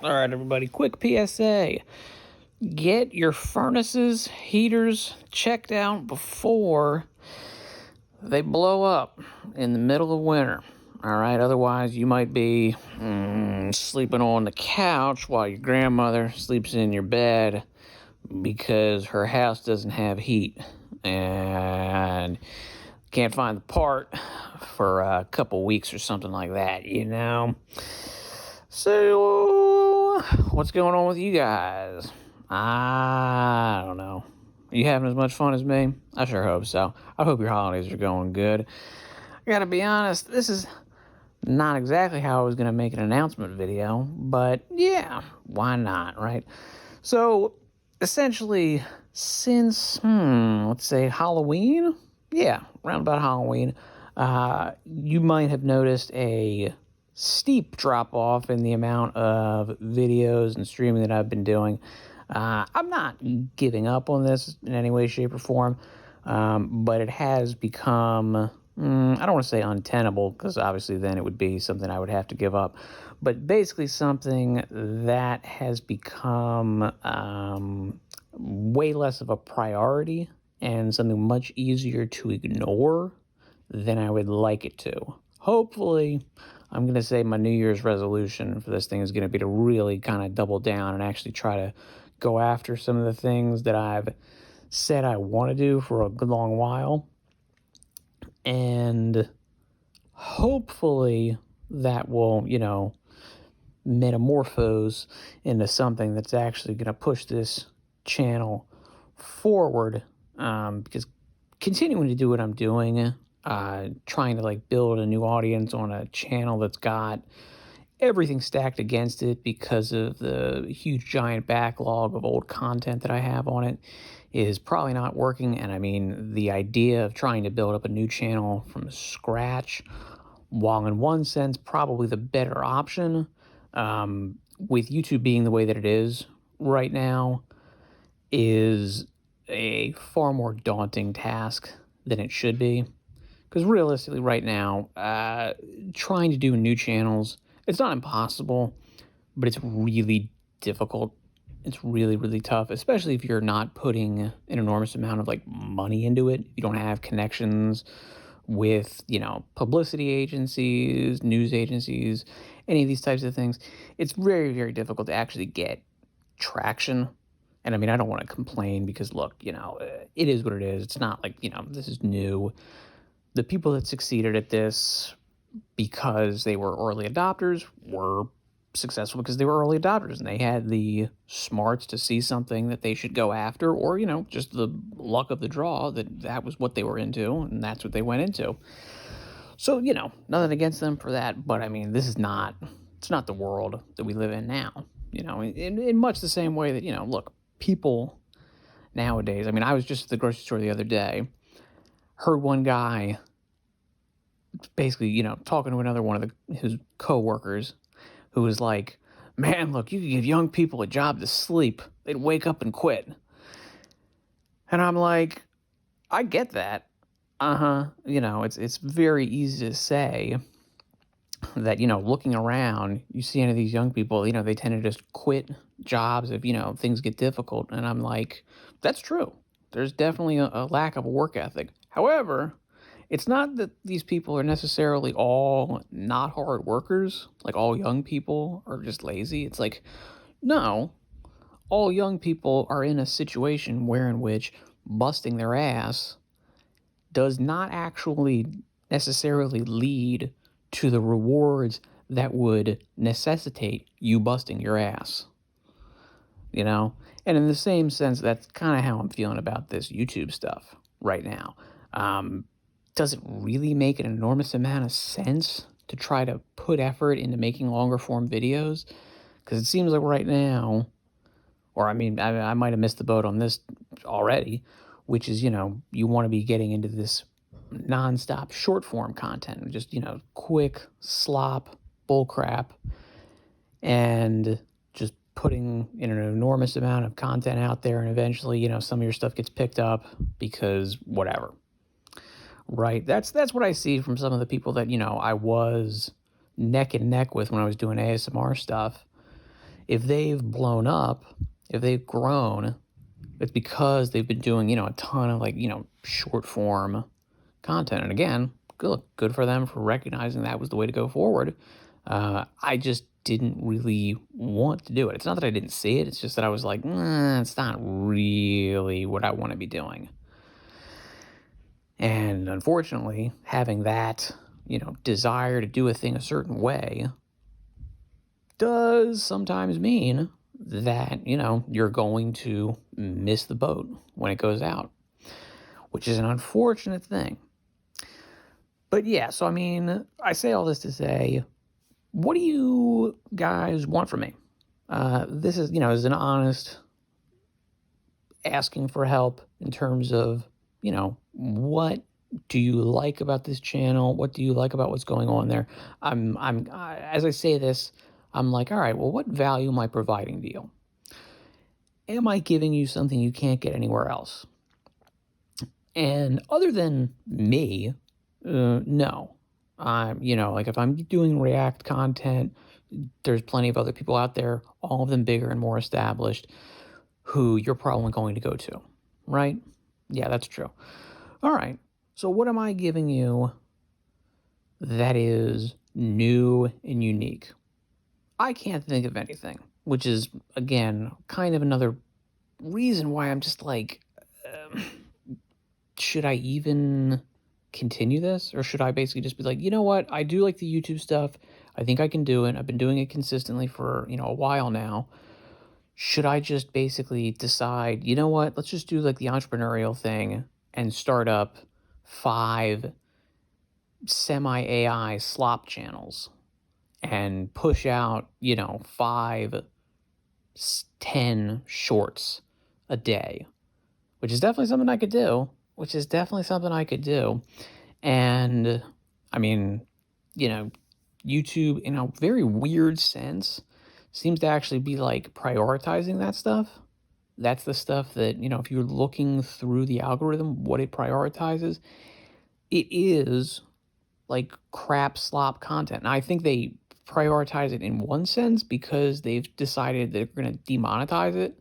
All right, everybody, quick PSA. Get your furnaces, heaters checked out before they blow up in the middle of winter. All right, otherwise you might be sleeping on the couch while your grandmother sleeps in your bed because her house doesn't have heat and can't find the part for a couple weeks or something like that. So, what's going on with you guys? I don't know. Are you having as much fun as me? I sure hope so. I hope your holidays are going good. I gotta be honest, this is not exactly how I was gonna make an announcement video, but yeah, why not, right? So, essentially, since, let's say Halloween? Yeah, around about Halloween, you might have noticed a steep drop off in the amount of videos and streaming that I've been doing. I'm not giving up on this in any way, shape, or form, but it has become, I don't want to say untenable, because obviously then it would be something I would have to give up, but basically something that has become way less of a priority and something much easier to ignore than I would like it to. Hopefully, I'm going to say my New Year's resolution for this thing is going to be to really kind of double down and actually try to go after some of the things that I've said I want to do for a good long while. And hopefully that will, metamorphose into something that's actually going to push this channel forward, because continuing to do what I'm doing, trying to build a new audience on a channel that's got everything stacked against it because of the huge giant backlog of old content that I have on it, is probably not working. And I mean, the idea of trying to build up a new channel from scratch, while in one sense probably the better option, with YouTube being the way that it is right now, is a far more daunting task than it should be. Because realistically, right now, trying to do new channels, it's not impossible, but it's really difficult. It's really, really tough, especially if you're not putting an enormous amount of money into it. You don't have connections with, publicity agencies, news agencies, any of these types of things. It's very, very difficult to actually get traction. And I mean, I don't want to complain because look, it is what it is. It's not like, this is new. The people that succeeded at this because they were early adopters were successful because they were early adopters and they had the smarts to see something that they should go after, or just the luck of the draw that was what they were into and that's what they went into. So nothing against them for that, but I mean, it's not the world that we live in now. In much the same way that look, people nowadays, I mean, I was just at the grocery store the other day, heard one guy basically, talking to another one of his coworkers, who was like, "Man, look, you could give young people a job to sleep. They'd wake up and quit." And I'm like, I get that. It's very easy to say that, looking around, you see any of these young people, they tend to just quit jobs if, things get difficult. And I'm like, that's true. There's definitely a lack of a work ethic. However, it's not that these people are necessarily all not hard workers, like all young people are just lazy. It's like, no, all young people are in a situation in which busting their ass does not actually necessarily lead to the rewards that would necessitate you busting your ass. And in the same sense, that's kind of how I'm feeling about this YouTube stuff right now. Does it really make an enormous amount of sense to try to put effort into making longer form videos? Because it seems like right now, or I mean, I might have missed the boat on this already, which is, you want to be getting into this nonstop short form content, just, quick slop bullcrap, and just putting in an enormous amount of content out there, and eventually, some of your stuff gets picked up because whatever. Right. That's what I see from some of the people that, I was neck and neck with when I was doing ASMR stuff, If they've blown up, if they've grown, it's because they've been doing, a ton of like, short form content. And again, good for them for recognizing that was the way to go forward. I just didn't really want to do it. It's not that I didn't see it. It's just that I was like, it's not really what I want to be doing. And unfortunately, having that, desire to do a thing a certain way does sometimes mean that, you're going to miss the boat when it goes out, which is an unfortunate thing. But yeah, so I mean, I say all this to say, what do you guys want from me? This is an honest asking for help in terms of, what do you like about this channel? What do you like about what's going on there? As I say this, I'm like, all right, well, what value am I providing to you? Am I giving you something you can't get anywhere else? And other than me, no. Like if I'm doing React content, there's plenty of other people out there, all of them bigger and more established, who you're probably going to go to, right? Yeah, that's true. All right. So what am I giving you that is new and unique? I can't think of anything, which is, again, kind of another reason why I'm just like, should I even continue this? Or should I basically just be like, you know what? I do like the YouTube stuff. I think I can do it. I've been doing it consistently for, a while now. Should I just basically decide, you know what? Let's just do like the entrepreneurial thing and start up 5 semi-AI slop channels and push out, 5, 10 shorts a day, which is definitely something I could do, And I mean, YouTube, in a very weird sense, seems to actually be like prioritizing that stuff. That's the stuff that, if you're looking through the algorithm, what it prioritizes, it is like crap slop content. And I think they prioritize it in one sense because they've decided they're going to demonetize it.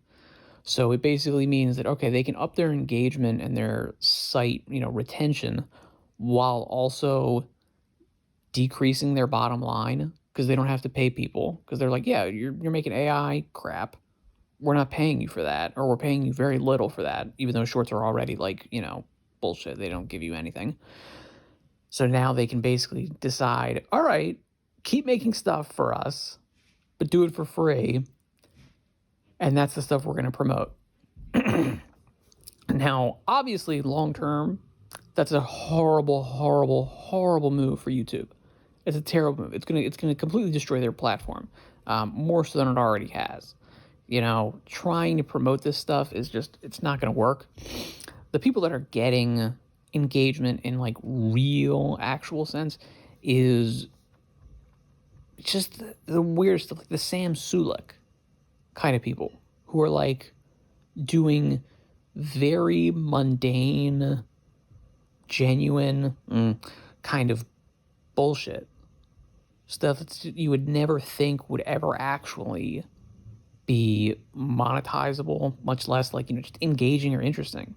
So it basically means that, okay, they can up their engagement and their site, retention while also decreasing their bottom line because they don't have to pay people because they're like, yeah, you're making AI crap. We're not paying you for that, or we're paying you very little for that, even though shorts are already like, bullshit. They don't give you anything. So now they can basically decide, all right, keep making stuff for us, but do it for free. And that's the stuff we're going to promote. Now, obviously, long term, that's a horrible, horrible, horrible move for YouTube. It's a terrible move. It's gonna completely destroy their platform, more so than it already has. Trying to promote this stuff is just, it's not going to work. The people that are getting engagement in like real, actual sense is just the weird stuff, like the Sam Sulek kind of people who are like doing very mundane, genuine kind of bullshit stuff that you would never think would ever actually be monetizable, much less like, just engaging or interesting.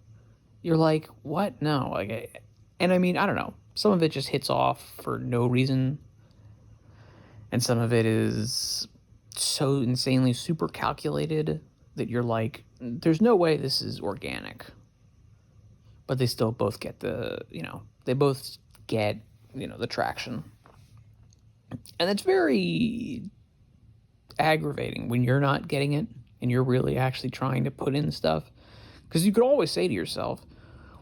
You're like, what? No. And I mean, I don't know. Some of it just hits off for no reason. And some of it is so insanely super calculated that you're like, there's no way this is organic. But they still both get they both get, the traction. And it's very aggravating when you're not getting it and you're really actually trying to put in stuff. Because you could always say to yourself,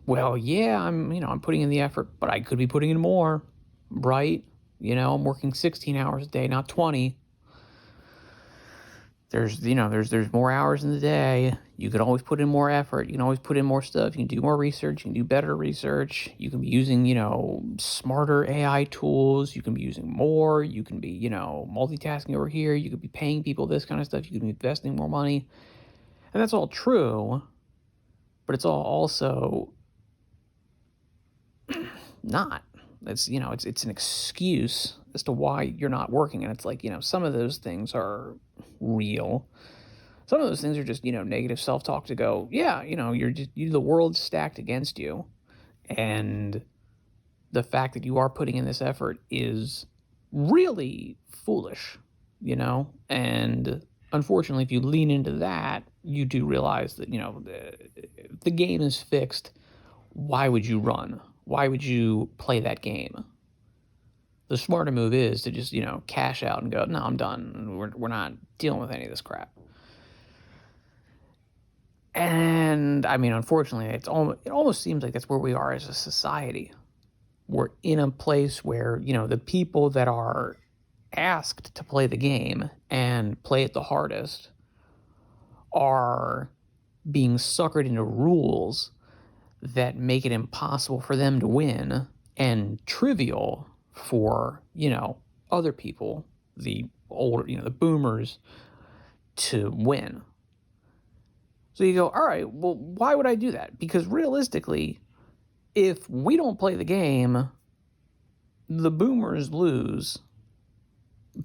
well, yeah, I'm putting in the effort, but I could be putting in more, right? I'm working 16 hours a day, not 20. There's more hours in the day. You could always put in more effort. You can always put in more stuff. You can do more research. You can do better research. You can be using, smarter AI tools. You can be using more. You can be, multitasking over here. You could be paying people this kind of stuff. You can be investing more money. And that's all true. But it's all also not. It's, it's an excuse as to why you're not working. And it's like, some of those things are real. Some of those things are just, negative self-talk to go, yeah, the world's stacked against you. And the fact that you are putting in this effort is really foolish, and unfortunately, if you lean into that, you do realize that, the game is fixed. Why would you run? Why would you play that game? The smarter move is to just, cash out and go, no, I'm done. We're not dealing with any of this crap. And I mean, unfortunately, it almost seems like that's where we are as a society. We're in a place where, the people that are asked to play the game and play it the hardest are being suckered into rules that make it impossible for them to win and trivial for, other people, the older, the boomers, to win. So you go, all right, well, why would I do that? Because realistically, if we don't play the game, the boomers lose,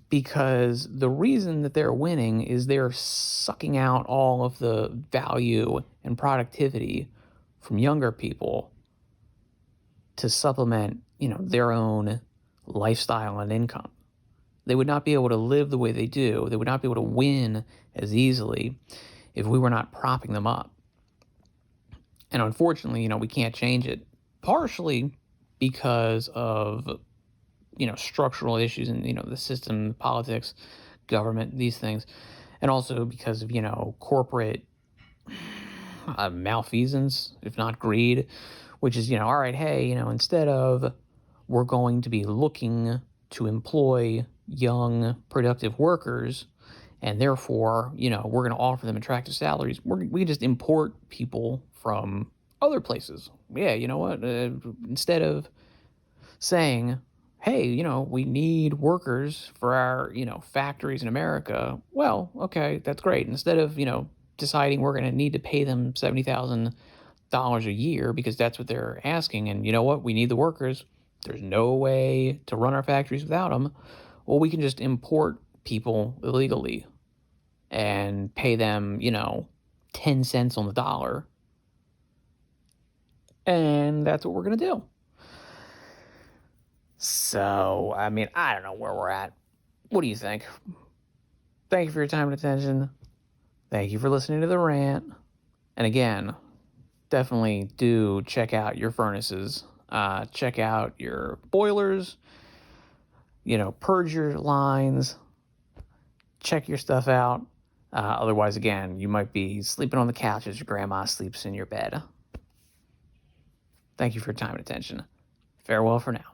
because the reason that they're winning is they're sucking out all of the value and productivity from younger people to supplement, their own lifestyle and income. They would not be able to live the way they do. They would not be able to win as easily if we were not propping them up. And unfortunately, we can't change it, partially because of, structural issues in, the system, politics, government, these things. And also because of, corporate malfeasance, if not greed, which is, all right, hey, instead of we're going to be looking to employ young, productive workers, and therefore, we're going to offer them attractive salaries, we just import people from other places. Yeah, you know what? Instead of saying, hey, we need workers for our, factories in America. Well, okay, that's great. Instead of, deciding we're going to need to pay them $70,000 a year because that's what they're asking, and you know what? We need the workers. There's no way to run our factories without them. Well, we can just import people illegally and pay them, 10 cents on the dollar. And that's what we're going to do. So, I mean, I don't know where we're at. What do you think? Thank you for your time and attention. Thank you for listening to the rant. And again, definitely do check out your furnaces. Check out your boilers. Purge your lines. Check your stuff out. Otherwise, again, you might be sleeping on the couch as your grandma sleeps in your bed. Thank you for your time and attention. Farewell for now.